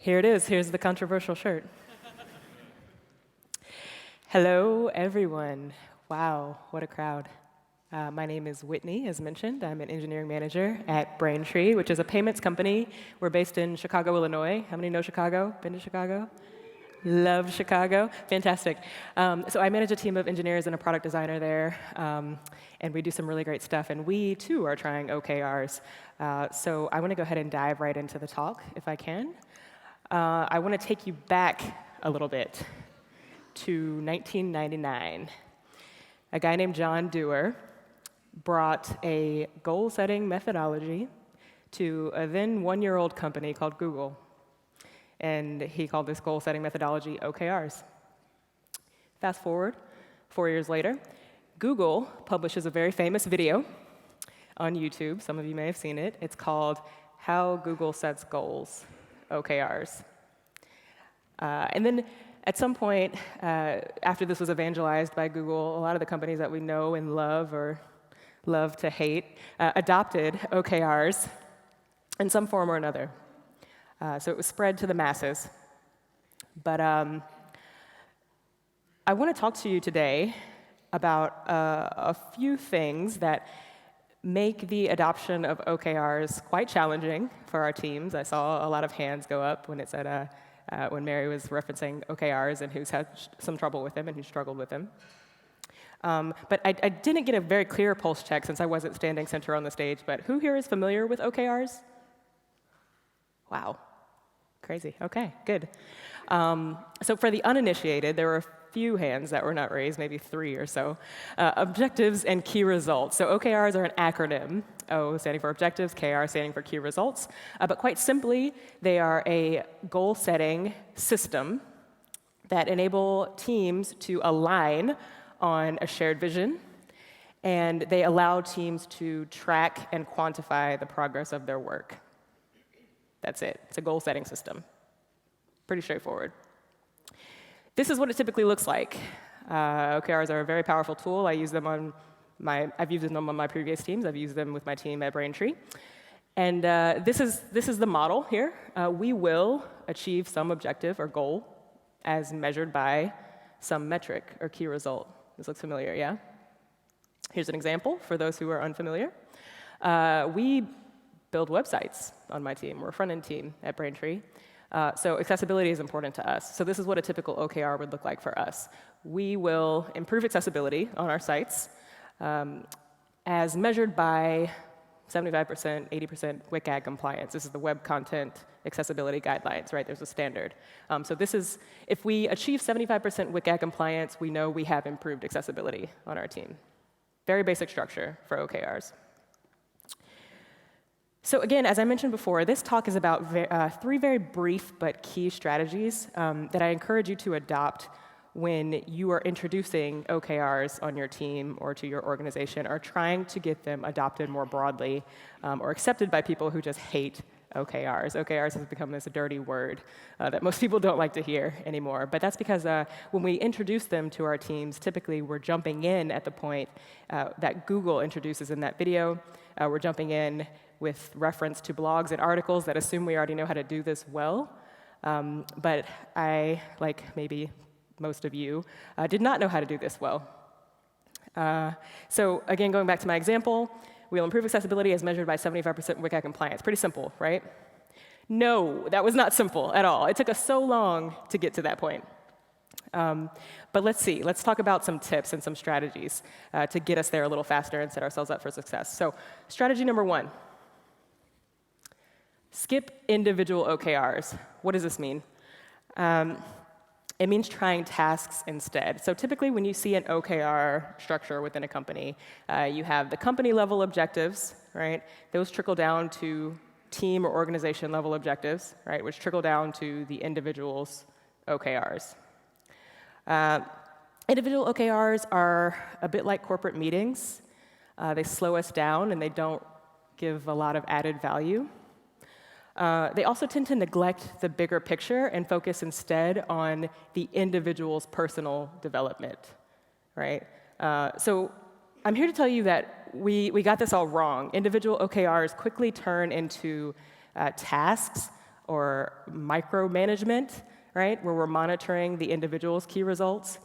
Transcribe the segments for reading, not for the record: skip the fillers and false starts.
Here it is. Here's the controversial shirt. Hello, everyone. Wow, what a crowd. My name is Whitney, as mentioned. I'm an engineering manager at Braintree, which is a payments company. We're based in Chicago, Illinois. How many know Chicago? Been to Chicago? Love Chicago. Fantastic. So I manage a team of engineers and a product designer there, and we do some really great stuff. And we, too, are trying OKRs. So I want to go ahead and dive right into the talk, if I can. I want to take you back a little bit to 1999. A guy named John Dewar brought a goal-setting methodology to a then one-year-old company called Google. And he called this goal-setting methodology OKRs. Fast forward, 4 years later, Google publishes a very famous video on YouTube. Some of you may have seen it. It's called How Google Sets Goals, OKRs. And then at some point, after this was evangelized by Google, a lot of the companies that we know and love or love to hate adopted OKRs in some form or another. So it was spread to the masses. But I want to talk to you today about a few things that make the adoption of OKRs quite challenging for our teams. I saw a lot of hands go up when it said, when Mary was referencing OKRs and who's had some trouble with them and who struggled with them. But I didn't get a very clear pulse check since I wasn't standing center on the stage, but who here is familiar with OKRs? Wow. Crazy. OK, good. So for the uninitiated, there were a few hands that were not raised, maybe 3 or so. Objectives and key results. So OKRs are an acronym. O standing for objectives, KR standing for key results. But quite simply, they are a goal-setting system that enable teams to align on a shared vision, and they allow teams to track and quantify the progress of their work. That's it. It's a goal-setting system. Pretty straightforward. This is what it typically looks like. OKRs are a very powerful tool. I've used them on my previous teams. I've used them with my team at Braintree. And this is the model here. We will achieve some objective or goal as measured by some metric or key result. This looks familiar, yeah? Here's an example for those who are unfamiliar. We build websites on my team. We're a front-end team at Braintree. So accessibility is important to us. So this is what a typical OKR would look like for us. We will improve accessibility on our sites as measured by 75%, 80% WCAG compliance. This is the Web Content Accessibility Guidelines, right? There's a standard. So this is, if we achieve 75% WCAG compliance, we know we have improved accessibility on our team. Very basic structure for OKRs. So again, as I mentioned before, this talk is about 3 very brief but key strategies that I encourage you to adopt when you are introducing OKRs on your team or to your organization, or trying to get them adopted more broadly or accepted by people who just hate OKRs. OKRs has become this dirty word that most people don't like to hear anymore. But that's because when we introduce them to our teams, typically we're jumping in at the point that Google introduces in that video. We're jumping in with reference to blogs and articles that assume we already know how to do this well. But I, like maybe most of you, did not know how to do this well. So again, going back to my example, we'll improve accessibility as measured by 75% WCAG compliance. Pretty simple, right? No, that was not simple at all. It took us so long to get to that point. But let's see. Let's talk about some tips and some strategies to get us there a little faster and set ourselves up for success. So strategy number 1. Skip individual OKRs. What does this mean? It means trying tasks instead. So typically when you see an OKR structure within a company, you have the company-level objectives, right? Those trickle down to team or organization-level objectives, right, which trickle down to the individual's OKRs. Individual OKRs are a bit like corporate meetings. They slow us down, and they don't give a lot of added value. They also tend to neglect the bigger picture and focus instead on the individual's personal development, right? So I'm here to tell you that we got this all wrong. Individual OKRs quickly turn into tasks or micromanagement, right, where we're monitoring the individual's key results,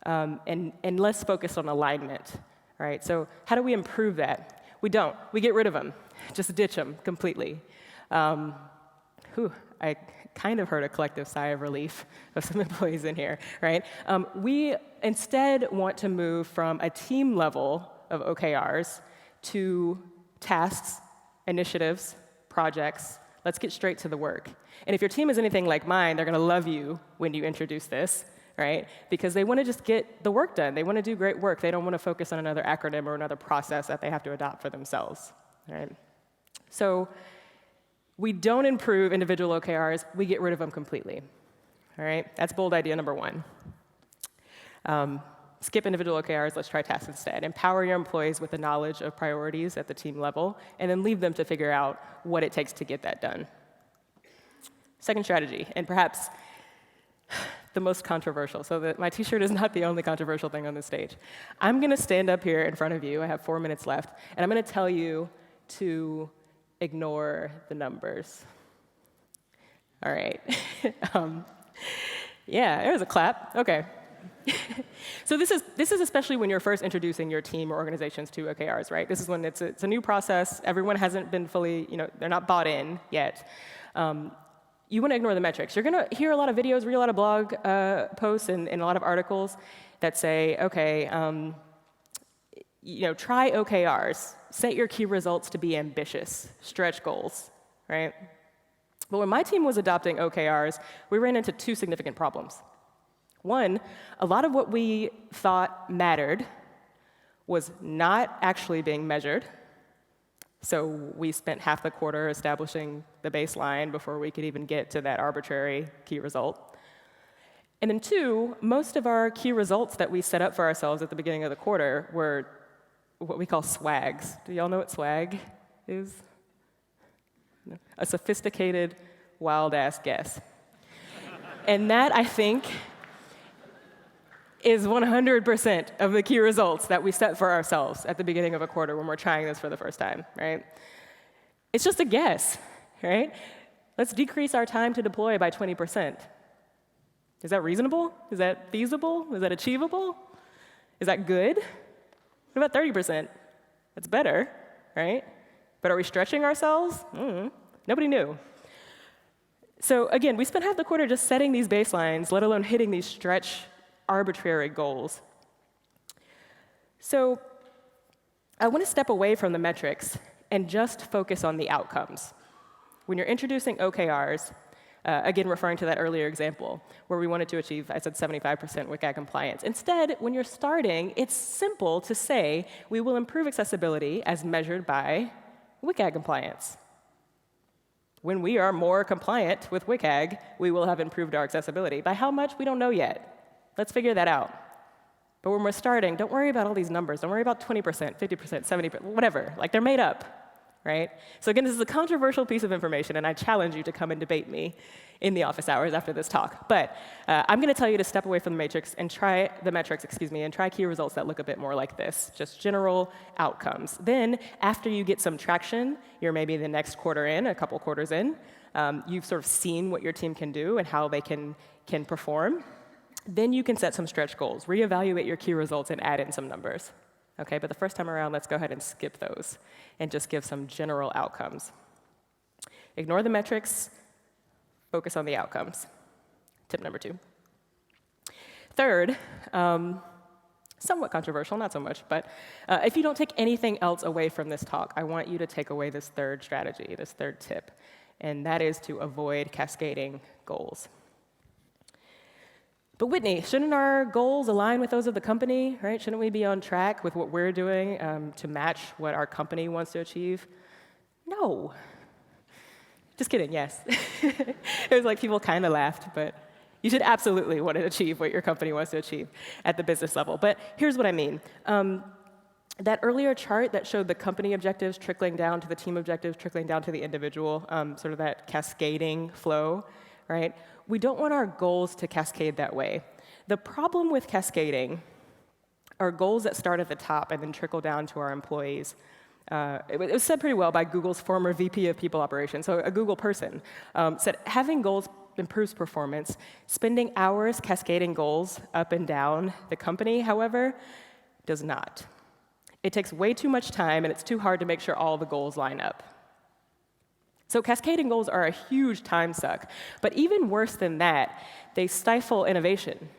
and less focused on alignment, right? So how do we improve that? We don't. We get rid of them. Just ditch them completely. I kind of heard a collective sigh of relief of some employees in here, right? We instead want to move from a team level of OKRs to tasks, initiatives, projects. Let's get straight to the work. And if your team is anything like mine, they're going to love you when you introduce this, right? Because they want to just get the work done. They want to do great work. They don't want to focus on another acronym or another process that they have to adopt for themselves, right? So we don't improve individual OKRs. We get rid of them completely, all right? That's bold idea number one. Skip individual OKRs, let's try tasks instead. Empower your employees with the knowledge of priorities at the team level, and then leave them to figure out what it takes to get that done. Second strategy, and perhaps the most controversial, so that my t-shirt is not the only controversial thing on this stage. I'm gonna stand up here in front of you, I have 4 minutes left, and I'm gonna tell you to ignore the numbers. All right. Yeah, there's a clap, okay. So this is especially when you're first introducing your team or organizations to OKRs, right? This is when it's a new process. Everyone hasn't been fully, they're not bought in yet. You want to ignore the metrics. You're going to hear a lot of videos, read a lot of blog posts and a lot of articles that say, okay, try OKRs. Set your key results to be ambitious. Stretch goals, right? But when my team was adopting OKRs, we ran into two significant problems. One, a lot of what we thought mattered was not actually being measured. So we spent half the quarter establishing the baseline before we could even get to that arbitrary key result. And then two, most of our key results that we set up for ourselves at the beginning of the quarter were what we call swags. Do y'all know what swag is? No. A sophisticated, wild-ass guess. And that, I think, is 100% of the key results that we set for ourselves at the beginning of a quarter when we're trying this for the first time, right? It's just a guess, right? Let's decrease our time to deploy by 20%. Is that reasonable? Is that feasible? Is that achievable? Is that good? What about 30%? That's better, right? But are we stretching ourselves? Nobody knew. So again, we spent half the quarter just setting these baselines, let alone hitting these stretch arbitrary goals. So I want to step away from the metrics and just focus on the outcomes. When you're introducing OKRs, again referring to that earlier example, where we wanted to achieve, I said 75% WCAG compliance. Instead, when you're starting, it's simple to say, we will improve accessibility as measured by WCAG compliance. When we are more compliant with WCAG, we will have improved our accessibility. By how much, we don't know yet. Let's figure that out. But when we're starting, don't worry about all these numbers. Don't worry about 20%, 50%, 70%, whatever. Like, they're made up, right? So again, this is a controversial piece of information, and I challenge you to come and debate me in the office hours after this talk. But I'm going to tell you to step away from the metrics and try key results that look a bit more like this, just general outcomes. Then, after you get some traction, you're maybe the next quarter in, a couple quarters in, you've sort of seen what your team can do and how they can perform. Then you can set some stretch goals, reevaluate your key results, and add in some numbers. Okay, but the first time around, let's go ahead and skip those and just give some general outcomes. Ignore the metrics, focus on the outcomes. Tip number 2. Third, somewhat controversial, not so much, but if you don't take anything else away from this talk, I want you to take away this third strategy, this third tip, and that is to avoid cascading goals. But Whitney, shouldn't our goals align with those of the company, right? Shouldn't we be on track with what we're doing to match what our company wants to achieve? No. Just kidding, yes. It was like people kind of laughed, but you should absolutely want to achieve what your company wants to achieve at the business level. But here's what I mean. That earlier chart that showed the company objectives trickling down to the team objectives, trickling down to the individual, sort of that cascading flow, right? We don't want our goals to cascade that way. The problem with cascading are goals that start at the top and then trickle down to our employees. it was said pretty well by Google's former VP of People Operations, so a Google person, said having goals improves performance. Spending hours cascading goals up and down the company, however, does not. It takes way too much time, and it's too hard to make sure all the goals line up. So cascading goals are a huge time suck, but even worse than that, they stifle innovation.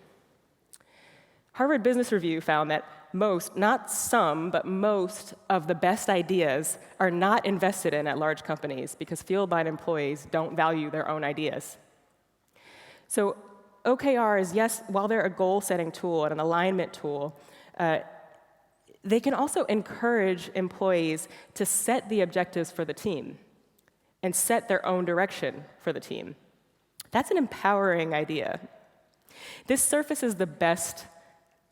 Harvard Business Review found that most, not some, but most of the best ideas are not invested in at large companies because fieldline employees don't value their own ideas. So OKRs, yes, while they're a goal-setting tool and an alignment tool, they can also encourage employees to set the objectives for the team and set their own direction for the team. That's an empowering idea. This surfaces the best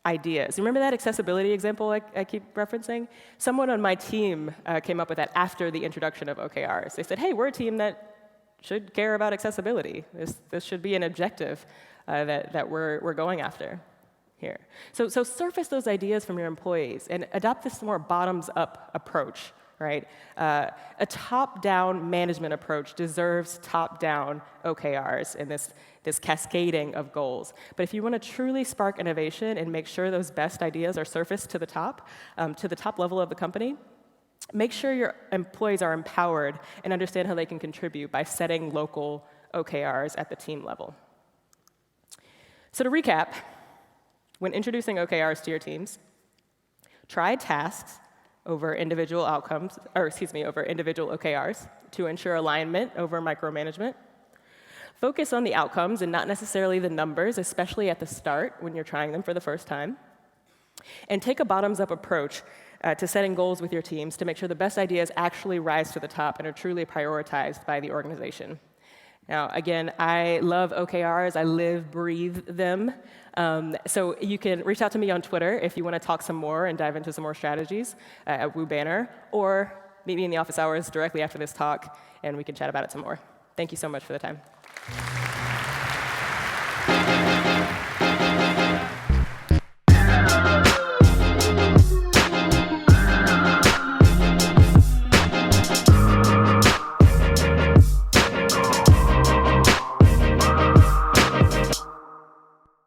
ideas. Remember that accessibility example I keep referencing? Someone on my team came up with that after the introduction of OKRs. They said, hey, we're a team that should care about accessibility. This should be an objective that we're going after here. So surface those ideas from your employees and adopt this more bottoms-up approach, right? A top-down management approach deserves top-down OKRs and this cascading of goals. But if you want to truly spark innovation and make sure those best ideas are surfaced to the top level of the company, make sure your employees are empowered and understand how they can contribute by setting local OKRs at the team level. So to recap, when introducing OKRs to your teams, try tasks over individual outcomes, over individual OKRs to ensure alignment over micromanagement. Focus on the outcomes and not necessarily the numbers, especially at the start when you're trying them for the first time. And take a bottoms-up approach to setting goals with your teams to make sure the best ideas actually rise to the top and are truly prioritized by the organization. Now, again, I love OKRs. I live, breathe them. So you can reach out to me on Twitter if you want to talk some more and dive into some more strategies at O'Banner, or meet me in the office hours directly after this talk, and we can chat about it some more. Thank you so much for the time.